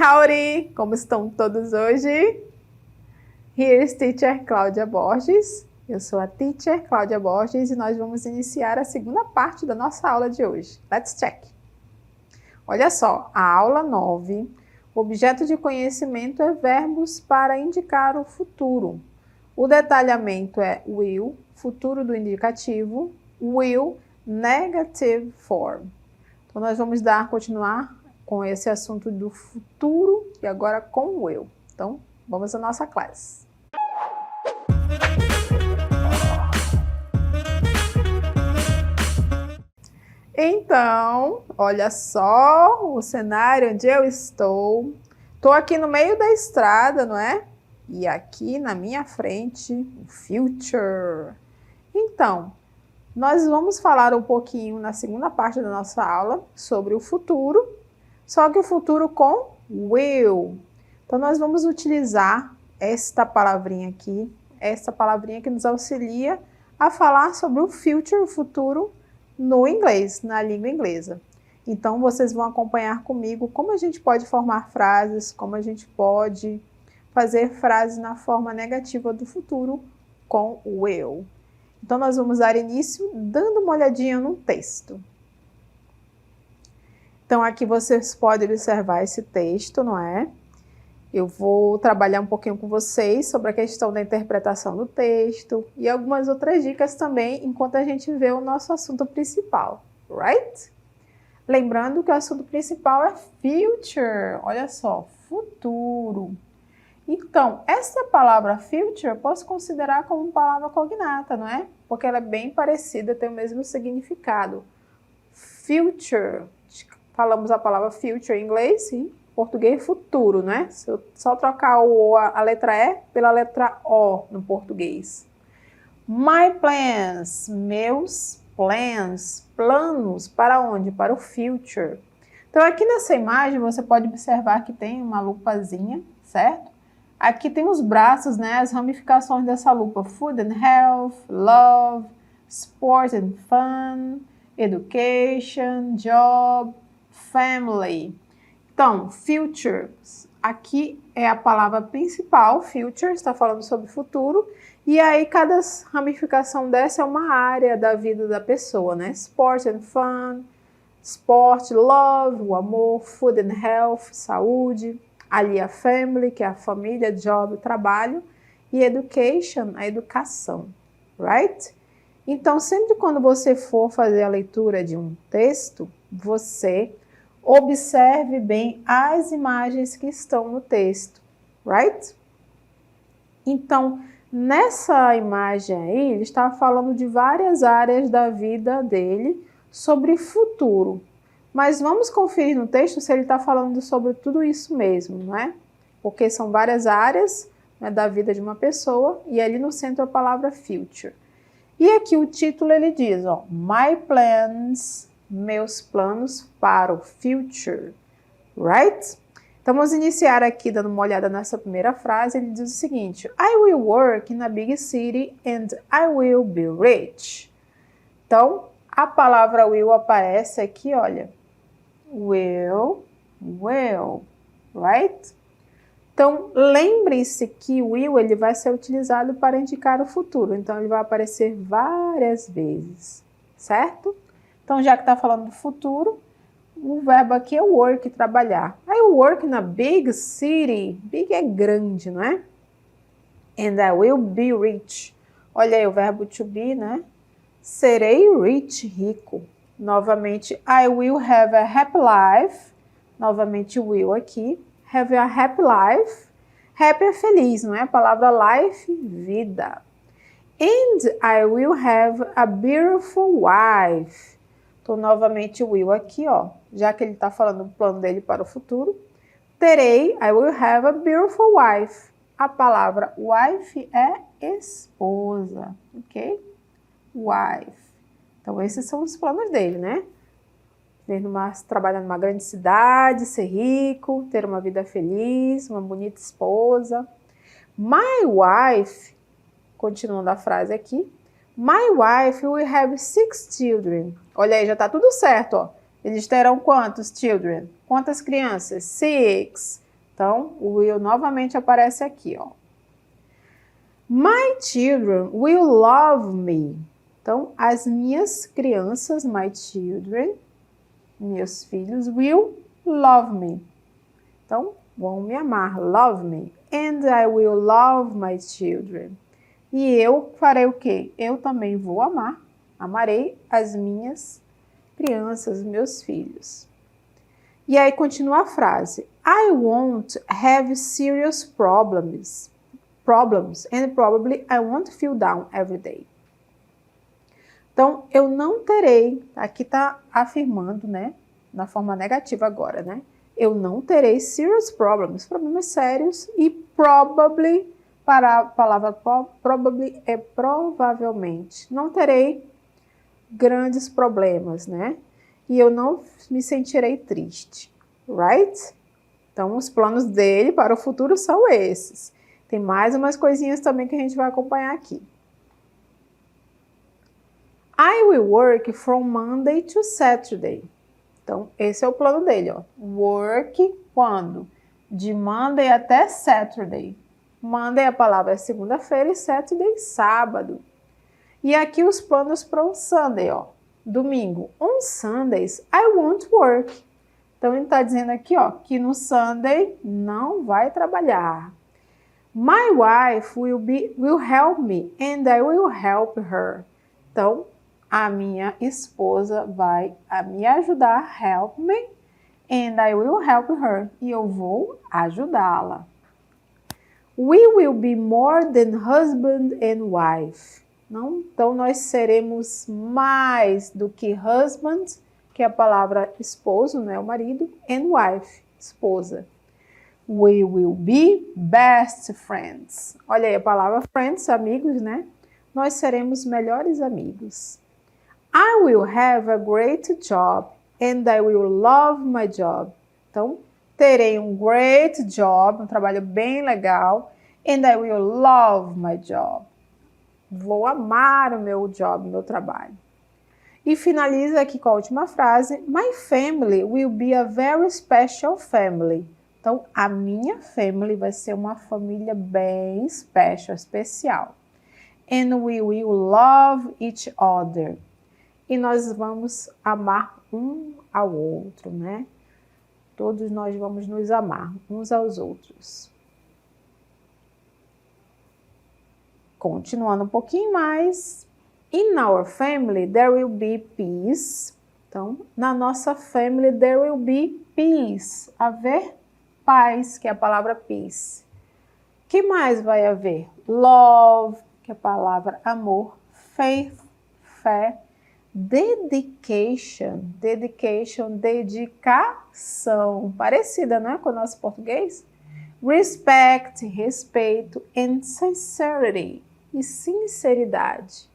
Howdy! Como estão todos hoje? Here's Teacher Cláudia Borges. Eu sou a Teacher Cláudia Borges e nós vamos iniciar a segunda parte da nossa aula de hoje. Let's check! Olha só, a aula 9, o objeto de conhecimento é verbos para indicar o futuro. O detalhamento é will, futuro do indicativo, will, negative form. Então, nós vamos continuar com esse assunto do futuro e agora com o will. Então, vamos à nossa classe. Então, olha só o cenário onde eu estou. Estou aqui no meio da estrada, não é? E aqui na minha frente, o future. Então, nós vamos falar um pouquinho na segunda parte da nossa aula sobre o futuro, só que o futuro com will. Então, nós vamos utilizar esta palavrinha aqui, essa palavrinha que nos auxilia a falar sobre o future, o futuro, no inglês, na língua inglesa. Então, vocês vão acompanhar comigo como a gente pode formar frases, como a gente pode fazer frases na forma negativa do futuro com will. Então, nós vamos dar início dando uma olhadinha no texto. Então, aqui vocês podem observar esse texto, não é? Eu vou trabalhar um pouquinho com vocês sobre a questão da interpretação do texto e algumas outras dicas também, enquanto a gente vê o nosso assunto principal, right? Lembrando que o assunto principal é future, olha só, futuro. Então, essa palavra future eu posso considerar como uma palavra cognata, não é? Porque ela é bem parecida, tem o mesmo significado. Future, falamos a palavra future em inglês e em português futuro, né? Se eu só trocar a letra E pela letra O no português. My plans, meus plans, planos, para onde? Para o future. Então, aqui nessa imagem você pode observar que tem uma lupazinha, certo? Aqui tem os braços, né, as ramificações dessa lupa. Food and health, love, sport and fun, education, job, family. Então, future, aqui é a palavra principal, future, está falando sobre futuro. E aí, cada ramificação dessa é uma área da vida da pessoa, né? Sport and fun, sport, love, o amor, food and health, saúde. Ali a family, que é a família, job, o trabalho, e education, a educação, right? Então, sempre quando você for fazer a leitura de um texto, você observe bem as imagens que estão no texto, right? Então, nessa imagem aí, ele está falando de várias áreas da vida dele sobre futuro. Mas vamos conferir no texto se ele está falando sobre tudo isso mesmo, não é? Porque são várias áreas, né, da vida de uma pessoa e ali no centro a palavra future. E aqui o título ele diz, ó, My plans, meus planos para o future, right? Então vamos iniciar aqui dando uma olhada nessa primeira frase. Ele diz o seguinte, I will work in a big city and I will be rich. Então a palavra will aparece aqui, olha. Will, right? Então, lembre-se que o will ele vai ser utilizado para indicar o futuro. Então, ele vai aparecer várias vezes, certo? Então, já que está falando do futuro, o verbo aqui é work, trabalhar. I work in a big city. Big é grande, não é? And I will be rich. Olha aí o verbo to be, né? Serei rich, rico. Novamente, I will have a happy life. Novamente, will aqui. Have a happy life. Happy é feliz, não é? A palavra life, vida. And I will have a beautiful wife. Então, novamente, will aqui, ó. Já que ele está falando do plano dele para o futuro. Terei, I will have a beautiful wife. A palavra wife é esposa, ok? Wife. Então, esses são os planos dele, né? Trabalhar numa grande cidade, ser rico, ter uma vida feliz, uma bonita esposa. My wife, continuando a frase aqui, my wife will have 6 children. Olha aí, já está tudo certo, ó. Eles terão quantos children? Quantas crianças? 6. Então, o will novamente aparece aqui, ó. My children will love me. Então, as minhas crianças, my children, meus filhos, will love me. Então, vão me amar, love me. And I will love my children. E eu farei o quê? Eu também vou amar, amarei as minhas crianças, meus filhos. E aí continua a frase. I won't have serious problems and probably I won't feel down every day. Então, eu não terei, aqui está afirmando, né, na forma negativa agora, né? Eu não terei serious problems, problemas sérios, e probably, para a palavra probably é provavelmente. Não terei grandes problemas, né? E eu não me sentirei triste, right? Então, os planos dele para o futuro são esses. Tem mais umas coisinhas também que a gente vai acompanhar aqui. I will work from Monday to Saturday. Então, esse é o plano dele, ó. Work quando? De Monday até Saturday. Monday a palavra é segunda-feira e Saturday sábado. E aqui os planos para o Sunday, ó. Domingo. On Sundays, I won't work. Então, ele está dizendo aqui, ó, que no Sunday não vai trabalhar. My wife will help me and I will help her. Então, a minha esposa vai me ajudar, help me, and I will help her. E eu vou ajudá-la. We will be more than husband and wife. Não? Então, nós seremos mais do que husband, que é a palavra esposo, né, o marido, and wife, esposa. We will be best friends. Olha aí a palavra friends, amigos, né? Nós seremos melhores amigos. I will have a great job and I will love my job. Então, terei um great job, um trabalho bem legal, and I will love my job. Vou amar o meu job, o meu trabalho. E finaliza aqui com a última frase. My family will be a very special family. Então, a minha family vai ser uma família bem special, especial. And we will love each other. E nós vamos amar um ao outro, né? Todos nós vamos nos amar uns aos outros. Continuando um pouquinho mais. In our family, there will be peace. Então, na nossa family, there will be peace. Haver paz, que é a palavra peace. O que mais vai haver? Love, que é a palavra amor. Faith, fé. Dedication, dedicação. Parecida, não é, com o nosso português? Respect, respeito. And sincerity, e sinceridade.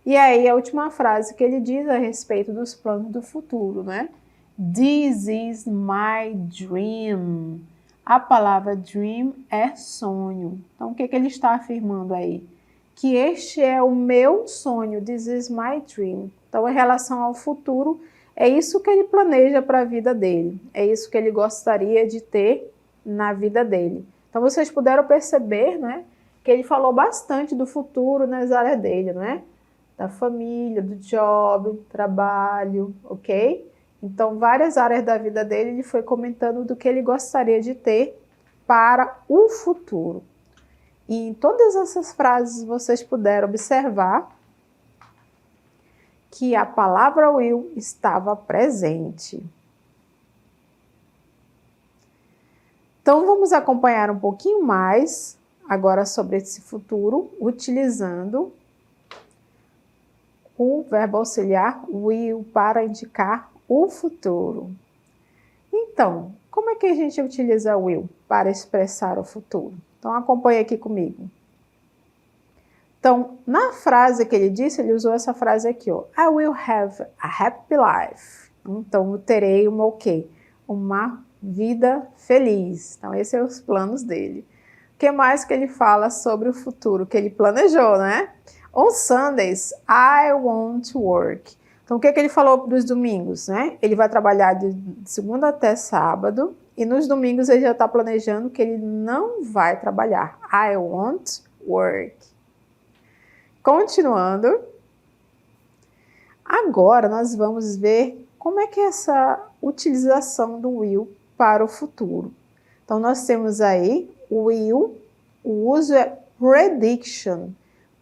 E aí, a última frase que ele diz a respeito dos planos do futuro, né? This is my dream. A palavra dream é sonho. Então, o que ele está afirmando aí? Que este é o meu sonho. This is my dream. Então, em relação ao futuro, é isso que ele planeja para a vida dele. É isso que ele gostaria de ter na vida dele. Então, vocês puderam perceber, né? Que ele falou bastante do futuro nas áreas dele, né? Da família, do job, trabalho, ok? Então, várias áreas da vida dele, ele foi comentando do que ele gostaria de ter para o futuro. E em todas essas frases vocês puderam observar que a palavra will estava presente. Então, vamos acompanhar um pouquinho mais agora sobre esse futuro, utilizando o verbo auxiliar will para indicar o futuro. Então, como é que a gente utiliza will para expressar o futuro? Então, acompanhe aqui comigo. Então, na frase que ele disse, ele usou essa frase aqui, ó. I will have a happy life. Então, eu terei uma o quê? Uma vida feliz. Então, esses são os planos dele. O que mais que ele fala sobre o futuro que ele planejou, né? On Sundays, I won't work. Então, o que ele falou dos domingos, né? Ele vai trabalhar de segunda até sábado E nos domingos ele já está planejando que ele não vai trabalhar. I won't work. Continuando. Agora nós vamos ver como é que é essa utilização do will para o futuro. Então nós temos aí o will, o uso é prediction.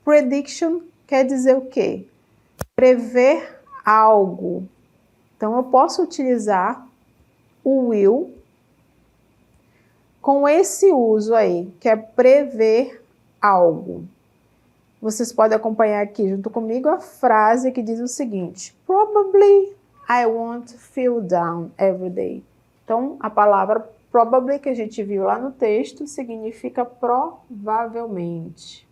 Prediction quer dizer o quê? Prever algo. Então eu posso utilizar o will com esse uso aí, que é prever algo. Vocês podem acompanhar aqui junto comigo a frase que diz o seguinte: Probably I won't feel down every day. Então, a palavra probably que a gente viu lá no texto significa provavelmente.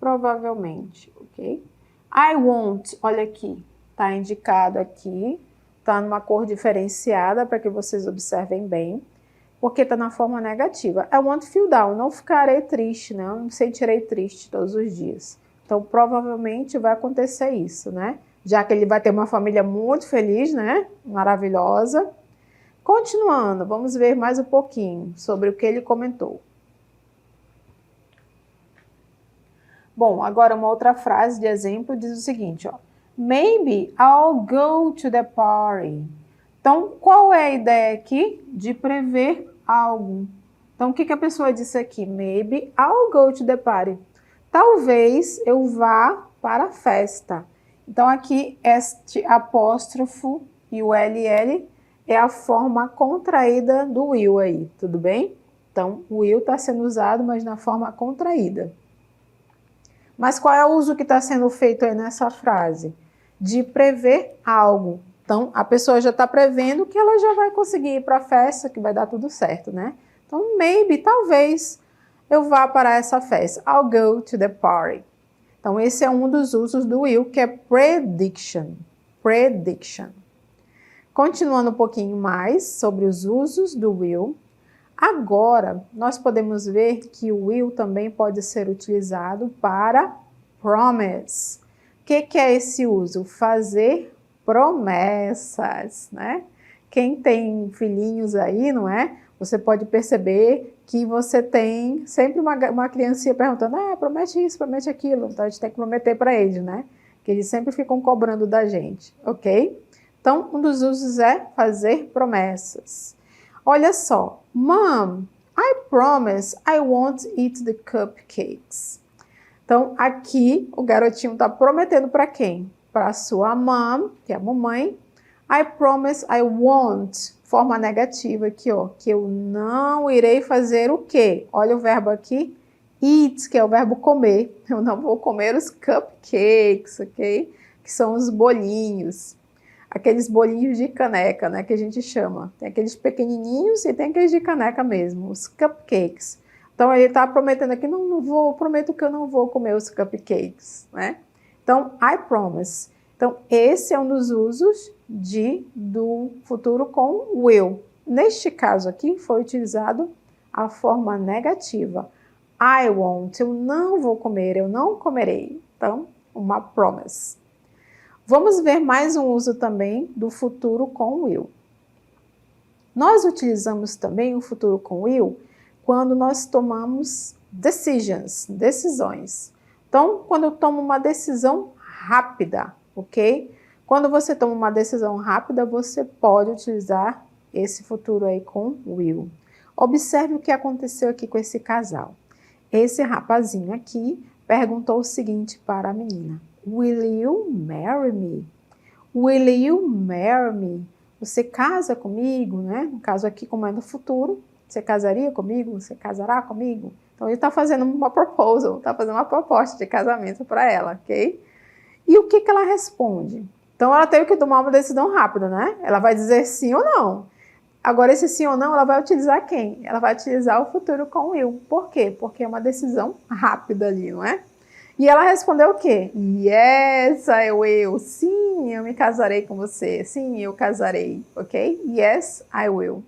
Provavelmente, ok? I won't, olha aqui, tá indicado aqui, tá numa cor diferenciada para que vocês observem bem. Porque está na forma negativa. I won't feel down, não ficarei triste, né? Eu não me sentirei triste todos os dias. Então, provavelmente vai acontecer isso, né? Já que ele vai ter uma família muito feliz, né? Maravilhosa. Continuando, vamos ver mais um pouquinho sobre o que ele comentou. Bom, agora uma outra frase de exemplo diz o seguinte, ó. Maybe I'll go to the party. Então, qual é a ideia aqui? De prever algo. Então, o que a pessoa disse aqui? Maybe I'll go to the party. Talvez eu vá para a festa. Então, aqui, este apóstrofo e o LL é a forma contraída do will aí, tudo bem? Então, o will está sendo usado, mas na forma contraída. Mas qual é o uso que está sendo feito aí nessa frase? De prever algo. Então, a pessoa já está prevendo que ela já vai conseguir ir para a festa, que vai dar tudo certo, né? Então, maybe, talvez, eu vá para essa festa. I'll go to the party. Então, esse é um dos usos do will, que é prediction. Prediction. Continuando um pouquinho mais sobre os usos do will. Agora, nós podemos ver que o will também pode ser utilizado para promise. O que é esse uso? Fazer promessas, né? Quem tem filhinhos aí, não é? Você pode perceber que você tem sempre uma criancinha perguntando, promete isso, promete aquilo. Então, a gente tem que prometer para eles, né? Que eles sempre ficam cobrando da gente, ok? Então, um dos usos é fazer promessas. Olha só, Mom, I promise I won't eat the cupcakes. Então, aqui o garotinho está prometendo para quem? Para a sua mom, que é a mamãe. I promise I won't, forma negativa aqui, ó, que eu não irei fazer o quê? Olha o verbo aqui, eat, que é o verbo comer. Eu não vou comer os cupcakes, ok? Que são os bolinhos. Aqueles bolinhos de caneca, né, que a gente chama. Tem aqueles pequenininhos e tem aqueles de caneca mesmo, os cupcakes. Então, ele está prometendo aqui, prometo que eu não vou comer os cupcakes, né? Então, I promise. Então, esse é um dos usos do futuro com will. Neste caso aqui, foi utilizado a forma negativa. I won't, eu não vou comer, eu não comerei. Então, uma promise. Vamos ver mais um uso também do futuro com will. Nós utilizamos também o futuro com will quando nós tomamos decisões. Então, quando eu tomo uma decisão rápida, ok? Quando você toma uma decisão rápida, você pode utilizar esse futuro aí com will. Observe o que aconteceu aqui com esse casal. Esse rapazinho aqui perguntou o seguinte para a menina. Will you marry me? Will you marry me? Você casa comigo, né? No caso aqui, como é no futuro, você casaria comigo? Você casará comigo? Então, ele está fazendo uma proposal, está fazendo uma proposta de casamento para ela, ok? E o que ela responde? Então, ela teve que tomar uma decisão rápida, né? Ela vai dizer sim ou não. Agora, esse sim ou não, ela vai utilizar quem? Ela vai utilizar o futuro com will. Por quê? Porque é uma decisão rápida ali, não é? E ela respondeu o quê? Yes, I will. Sim, eu me casarei com você. Sim, eu casarei, ok? Yes, I will.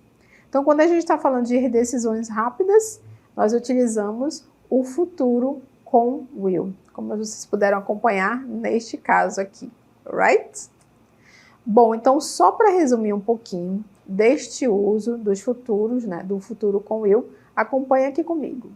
Então, quando a gente está falando de decisões rápidas, nós utilizamos o futuro com will, como vocês puderam acompanhar neste caso aqui, right? Bom, então, só para resumir um pouquinho, deste uso dos futuros, né, do futuro com will, acompanha aqui comigo.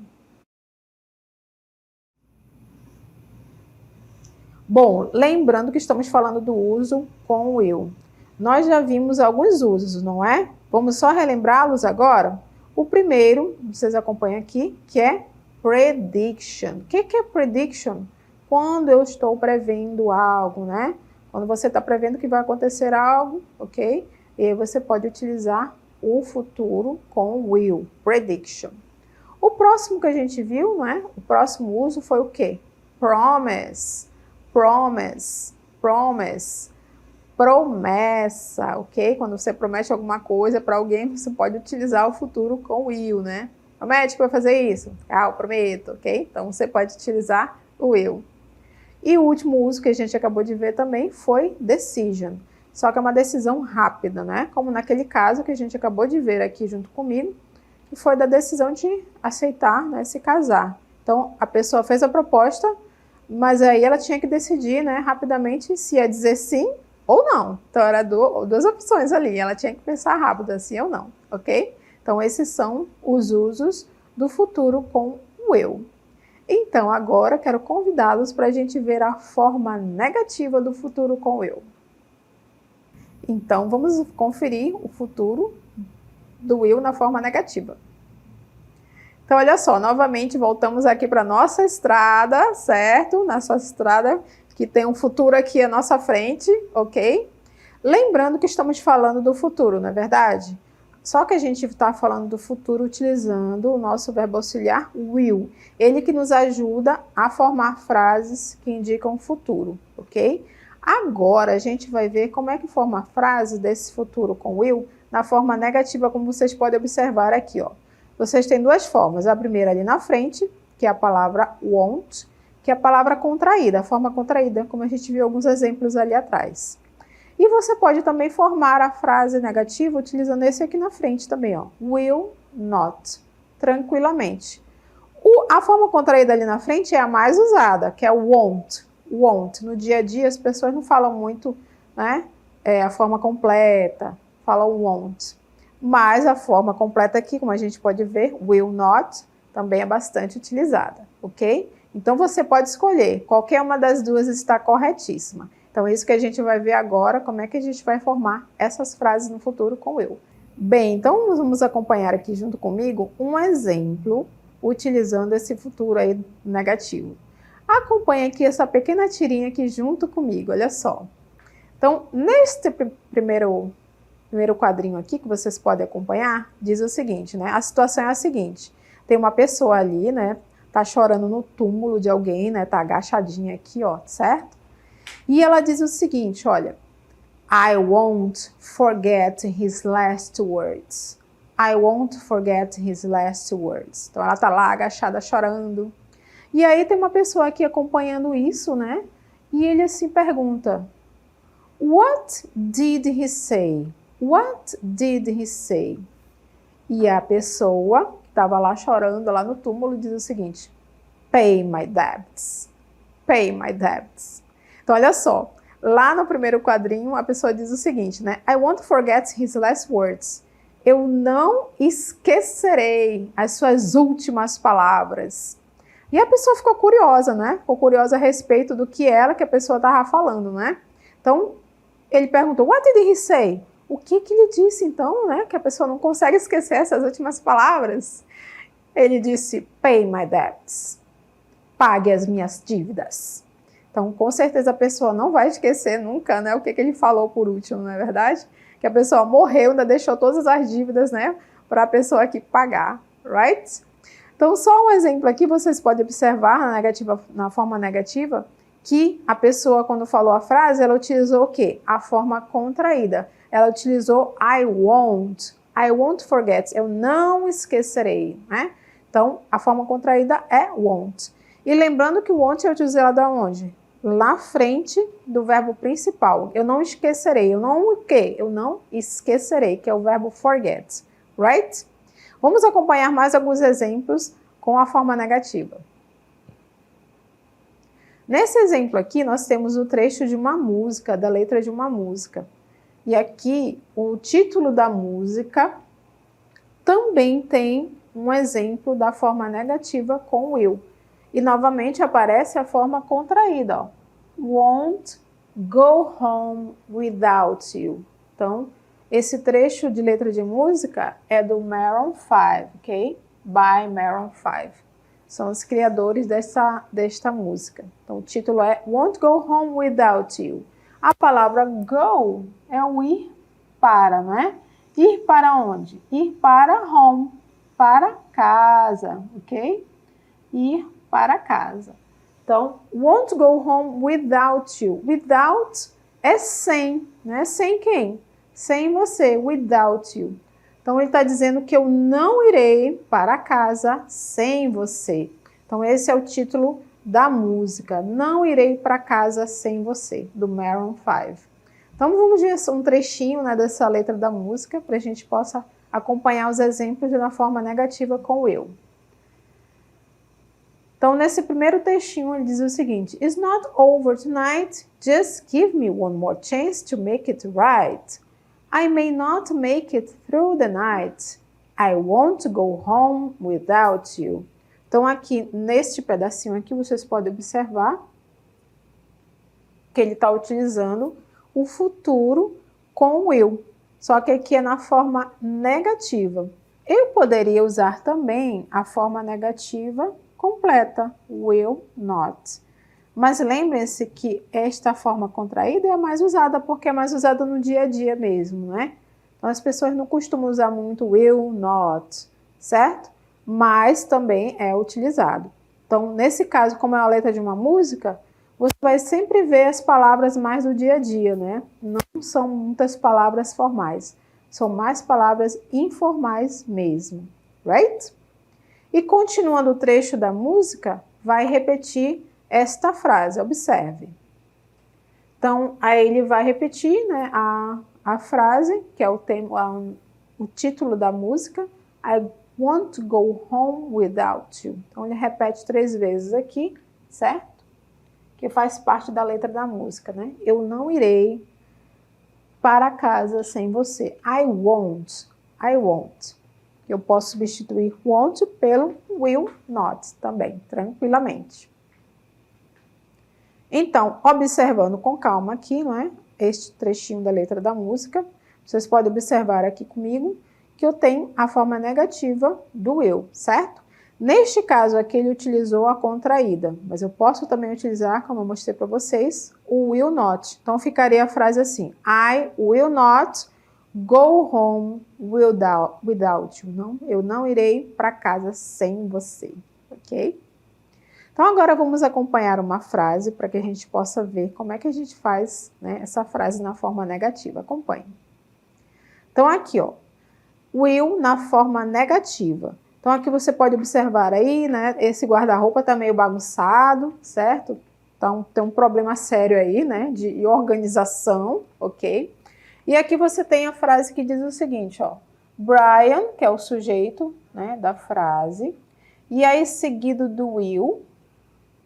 Bom, lembrando que estamos falando do uso com will. Nós já vimos alguns usos, não é? Vamos só relembrá-los agora? O primeiro, vocês acompanham aqui, que é prediction. O que é prediction? Quando eu estou prevendo algo, né? Quando você está prevendo que vai acontecer algo, ok? E aí você pode utilizar o futuro com will, prediction. O próximo que a gente viu, né? O próximo uso foi o quê? Promise, promise, promise. Promessa, ok? Quando você promete alguma coisa para alguém, você pode utilizar o futuro com will, né? Promete que vai fazer isso? Ah, eu prometo, ok? Então você pode utilizar o will. E o último uso que a gente acabou de ver também foi decision. Só que é uma decisão rápida, né? Como naquele caso que a gente acabou de ver aqui junto comigo, que foi da decisão de aceitar, né, se casar. Então, a pessoa fez a proposta, mas aí ela tinha que decidir, né, rapidamente se ia dizer sim ou não. Então, era duas opções ali, ela tinha que pensar rápido, sim ou não, ok? Então, esses são os usos do futuro com will. Então, agora, quero convidá-los para a gente ver a forma negativa do futuro com will. Então, vamos conferir o futuro do will na forma negativa. Então, olha só, novamente voltamos aqui para a nossa estrada, certo? Nossa estrada que tem um futuro aqui à nossa frente, ok? Lembrando que estamos falando do futuro, não é verdade? Só que a gente está falando do futuro utilizando o nosso verbo auxiliar will. Ele que nos ajuda a formar frases que indicam o futuro, ok? Agora a gente vai ver como é que forma a frase desse futuro com will na forma negativa, como vocês podem observar aqui, ó. Vocês têm duas formas. A primeira ali na frente, que é a palavra won't, que é a palavra contraída, a forma contraída, como a gente viu alguns exemplos ali atrás. E você pode também formar a frase negativa utilizando esse aqui na frente também, ó. Will not, tranquilamente. A forma contraída ali na frente é a mais usada, que é o won't. Won't. No dia a dia as pessoas não falam muito, né? A forma completa, falam won't. Mas a forma completa aqui, como a gente pode ver, will not, também é bastante utilizada, ok? Então, você pode escolher, qualquer uma das duas está corretíssima. Então, é isso que a gente vai ver agora, como é que a gente vai formar essas frases no futuro com will. Bem, então, vamos acompanhar aqui junto comigo um exemplo utilizando esse futuro aí negativo. Acompanhe aqui essa pequena tirinha aqui junto comigo, olha só. Então, neste primeiro quadrinho aqui, que vocês podem acompanhar, diz o seguinte, né? A situação é a seguinte, tem uma pessoa ali, né? Tá chorando no túmulo de alguém, né? Tá agachadinha aqui, ó, certo? E ela diz o seguinte, olha, I won't forget his last words. I won't forget his last words. Então, ela tá lá agachada chorando. E aí tem uma pessoa aqui acompanhando isso, né? E ele assim pergunta, what did he say? What did he say? E a pessoa que estava lá chorando, lá no túmulo, diz o seguinte, pay my debts. Pay my debts. Então, olha só, lá no primeiro quadrinho, a pessoa diz o seguinte, né? I won't forget his last words. Eu não esquecerei as suas últimas palavras. E a pessoa ficou curiosa, né? Ficou curiosa a respeito do que a pessoa estava falando, né? Então, ele perguntou, what did he say? O que ele disse, então, né? Que a pessoa não consegue esquecer essas últimas palavras. Ele disse, pay my debts. Pague as minhas dívidas. Então, com certeza a pessoa não vai esquecer nunca, né? O que ele falou por último, não é verdade? Que a pessoa morreu, ainda deixou todas as dívidas, né? Para a pessoa aqui pagar, right? Então, só um exemplo aqui, vocês podem observar na forma negativa, que a pessoa, quando falou a frase, ela utilizou o quê? A forma contraída. Ela utilizou I won't forget, eu não esquecerei, né? Então, a forma contraída é won't. E lembrando que o won't é utilizado aonde? Na frente do verbo principal. Eu não esquecerei, eu não esquecerei, que é o verbo forget, right? Vamos acompanhar mais alguns exemplos com a forma negativa. Nesse exemplo aqui, nós temos o trecho de uma música, da letra de uma música. E aqui, o título da música também tem um exemplo da forma negativa com will. E novamente aparece a forma contraída, ó. Won't go home without you. Então, esse trecho de letra de música é do Maroon 5, ok? By Maroon 5. São os criadores desta música. Então, o título é Won't Go Home Without You. A palavra go é o ir para, não é? Ir para onde? Ir para home, para casa, ok? Ir para casa. Então, won't go home without you. Without é sem, né? Sem quem? Sem você, without you. Então, ele está dizendo que eu não irei para casa sem você. Então, esse é o título da música. Não irei para casa sem você, do Maroon 5. Então, vamos ver um trechinho, né, dessa letra da música, para a gente possa acompanhar os exemplos de uma forma negativa com o eu. Então, nesse primeiro textinho, ele diz o seguinte: It's not over tonight, just give me one more chance to make it right. I may not make it through the night. I won't go home without you. Então, aqui, neste pedacinho aqui, vocês podem observar que ele está utilizando o futuro com o will. Só que aqui é na forma negativa. Eu poderia usar também a forma negativa completa, will not. Mas lembrem-se que esta forma contraída é a mais usada, porque é mais usada no dia a dia mesmo, né? Então, as pessoas não costumam usar muito will not, certo? Mas também é utilizado. Então, nesse caso, como é a letra de uma música, você vai sempre ver as palavras mais do dia a dia, né? Não são muitas palavras formais, são mais palavras informais mesmo, right? E continuando o trecho da música, vai repetir esta frase, observe. Então, aí ele vai repetir, né, a frase, que é o título da música, I want to go home without you. Então, ele repete 3 vezes aqui, certo? Que faz parte da letra da música, né? Eu não irei para casa sem você. I won't. Eu posso substituir won't pelo will not também, tranquilamente. Então, observando com calma aqui, não é? Este trechinho da letra da música, vocês podem observar aqui comigo que eu tenho a forma negativa do will, certo? Neste caso aqui, ele utilizou a contraída, mas eu posso também utilizar, como eu mostrei para vocês, o will not. Então, ficaria a frase assim, I will not go home without you. Não, eu não irei para casa sem você, ok? Então, agora vamos acompanhar uma frase para que a gente possa ver como é que a gente faz, né, essa frase na forma negativa. Acompanhe. Então, aqui, ó, will na forma negativa. Então, aqui você pode observar aí, né, esse guarda-roupa tá meio bagunçado, certo? Então, tem um problema sério aí, né, de organização, ok? E aqui você tem a frase que diz o seguinte, ó, Brian, que é o sujeito, né, da frase, e aí seguido do will,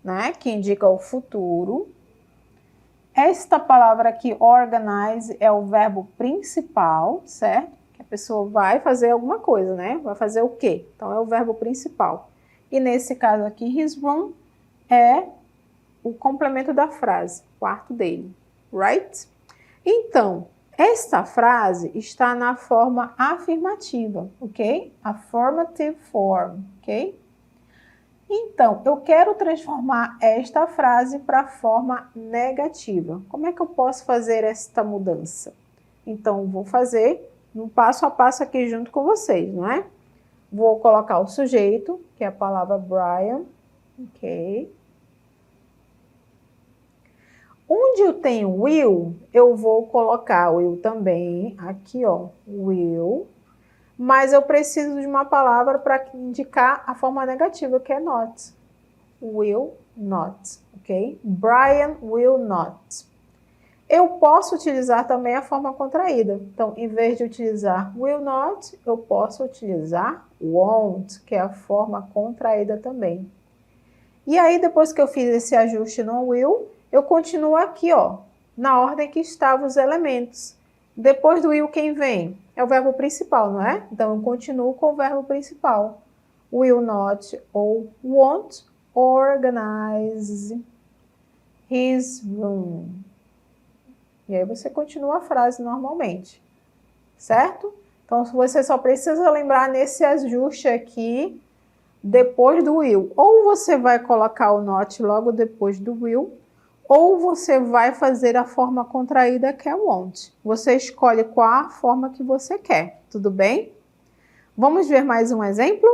né, que indica o futuro. Esta palavra aqui, organize, é o verbo principal, certo? Que a pessoa vai fazer alguma coisa, né? Vai fazer o quê? Então, é o verbo principal. E nesse caso aqui, his room é o complemento da frase, quarto dele, right? Então, esta frase está na forma afirmativa, ok? Affirmative form, ok? Então, eu quero transformar esta frase para a forma negativa. Como é que eu posso fazer esta mudança? Então, vou fazer no passo a passo aqui junto com vocês, não é? Vou colocar o sujeito, que é a palavra Brian, ok? Onde eu tenho will, eu vou colocar o will também, aqui ó, will, mas eu preciso de uma palavra para indicar a forma negativa, que é not. Will not, ok? Brian will not. Eu posso utilizar também a forma contraída. Então, em vez de utilizar will not, eu posso utilizar won't, que é a forma contraída também. E aí, depois que eu fiz esse ajuste no will, eu continuo aqui, ó, na ordem que estavam os elementos. Depois do will, quem vem? É o verbo principal, não é? Então, eu continuo com o verbo principal. Will not ou won't organize his room. E aí você continua a frase normalmente, certo? Então, você só precisa lembrar nesse ajuste aqui, depois do will. Ou você vai colocar o not logo depois do will, ou você vai fazer a forma contraída, que é won't. Você escolhe qual a forma que você quer, tudo bem? Vamos ver mais um exemplo?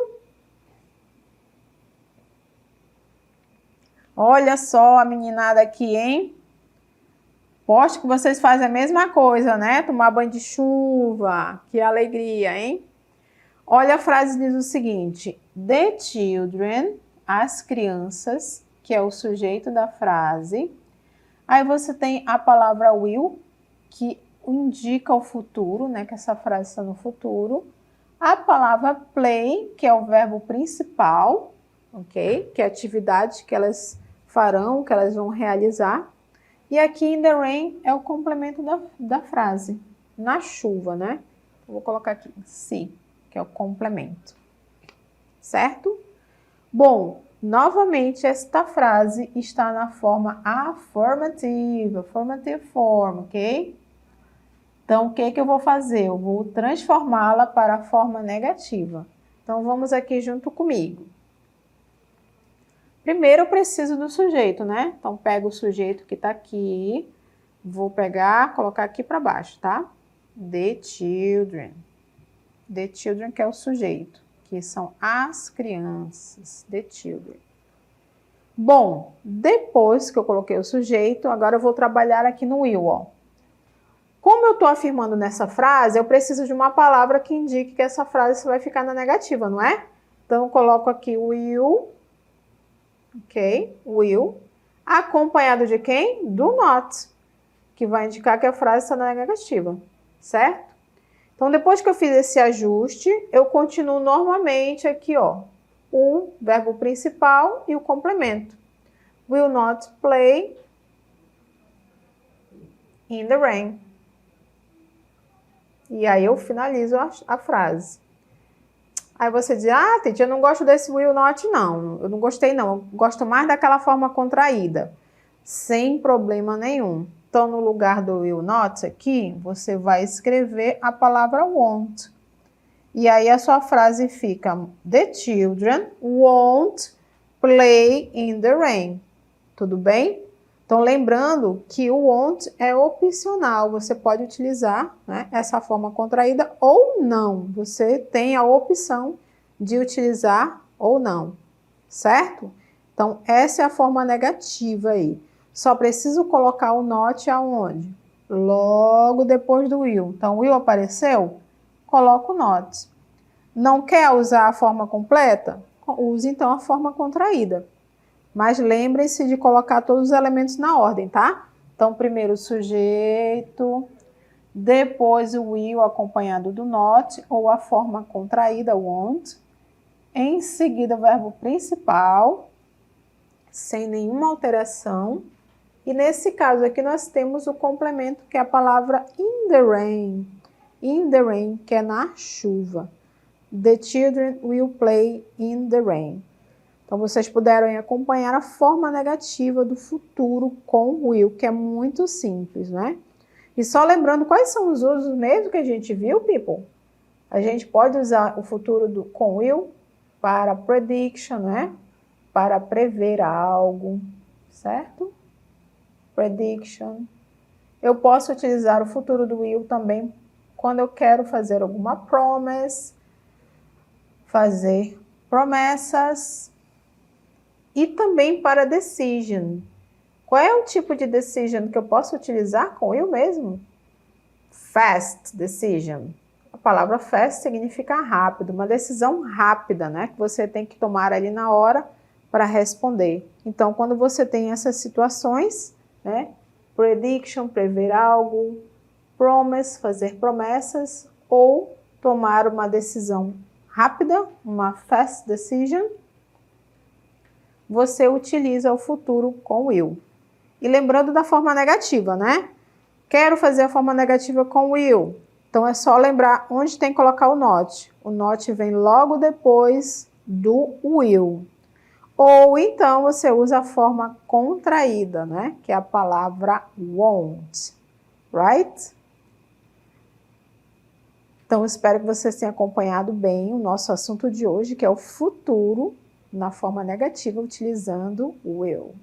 Olha só a meninada aqui, hein? Aposto que vocês fazem a mesma coisa, né? Tomar banho de chuva. Que alegria, hein? Olha a frase, diz o seguinte. The children, as crianças, que é o sujeito da frase. Aí você tem a palavra will, que indica o futuro, né? Que essa frase está no futuro. A palavra play, que é o verbo principal, ok? Que é a atividade que elas farão, que elas vão realizar. E aqui in the rain é o complemento da frase, na chuva, né? Vou colocar aqui, see, que é o complemento, certo? Bom, novamente esta frase está na forma afirmativa, affirmative form, ok? Então, o que eu vou fazer? Eu vou transformá-la para a forma negativa. Então, vamos aqui junto comigo. Primeiro eu preciso do sujeito, né? Então, pego o sujeito que está aqui, vou pegar, colocar aqui para baixo, tá? The children. The children, que é o sujeito, que são as crianças. The children. Bom, depois que eu coloquei o sujeito, agora eu vou trabalhar aqui no will, ó. Como eu estou afirmando nessa frase, eu preciso de uma palavra que indique que essa frase vai ficar na negativa, não é? Então, eu coloco aqui will. Ok? Will. Acompanhado de quem? Do not, que vai indicar que a frase está na negativa, certo? Então, depois que eu fiz esse ajuste, eu continuo normalmente aqui, ó, o verbo principal e o complemento. Will not play in the rain. E aí eu finalizo a frase. Aí você diz, ah, Titi, eu não gosto desse will not, não. Eu não gostei, não. Eu gosto mais daquela forma contraída. Sem problema nenhum. Então, no lugar do will not aqui, você vai escrever a palavra won't. E aí a sua frase fica, the children won't play in the rain. Tudo bem? Então, lembrando que o won't é opcional. Você pode utilizar, né, essa forma contraída ou não. Você tem a opção de utilizar ou não, certo? Então, essa é a forma negativa aí. Só preciso colocar o not aonde? Logo depois do will. Então, will apareceu? Coloco o not. Não quer usar a forma completa? Use, então, a forma contraída. Mas lembrem-se de colocar todos os elementos na ordem, tá? Então, primeiro o sujeito, depois o will acompanhado do not, ou a forma contraída, won't. Em seguida, o verbo principal, sem nenhuma alteração. E nesse caso aqui, nós temos o complemento, que é a palavra in the rain. In the rain, que é na chuva. The children will play in the rain. Então, vocês puderam acompanhar a forma negativa do futuro com will, que é muito simples, né? E só lembrando, quais são os usos mesmo que a gente viu, people? A gente pode usar o futuro com will para prediction, né? Para prever algo, certo? Prediction. Eu posso utilizar o futuro do will também quando eu quero fazer alguma promise, fazer promessas. E também para decision. Qual é o tipo de decision que eu posso utilizar com eu mesmo? Fast decision. A palavra fast significa rápido, uma decisão rápida, né? Que você tem que tomar ali na hora para responder. Então, quando você tem essas situações, né? Prediction, prever algo, promise, fazer promessas, ou tomar uma decisão rápida, uma fast decision, você utiliza o futuro com will. E lembrando da forma negativa, né? Quero fazer a forma negativa com will. Então, é só lembrar onde tem que colocar o not. O not vem logo depois do will. Ou então, você usa a forma contraída, né? Que é a palavra won't. Right? Então, espero que vocês tenham acompanhado bem o nosso assunto de hoje, que é o futuro na forma negativa, utilizando o will.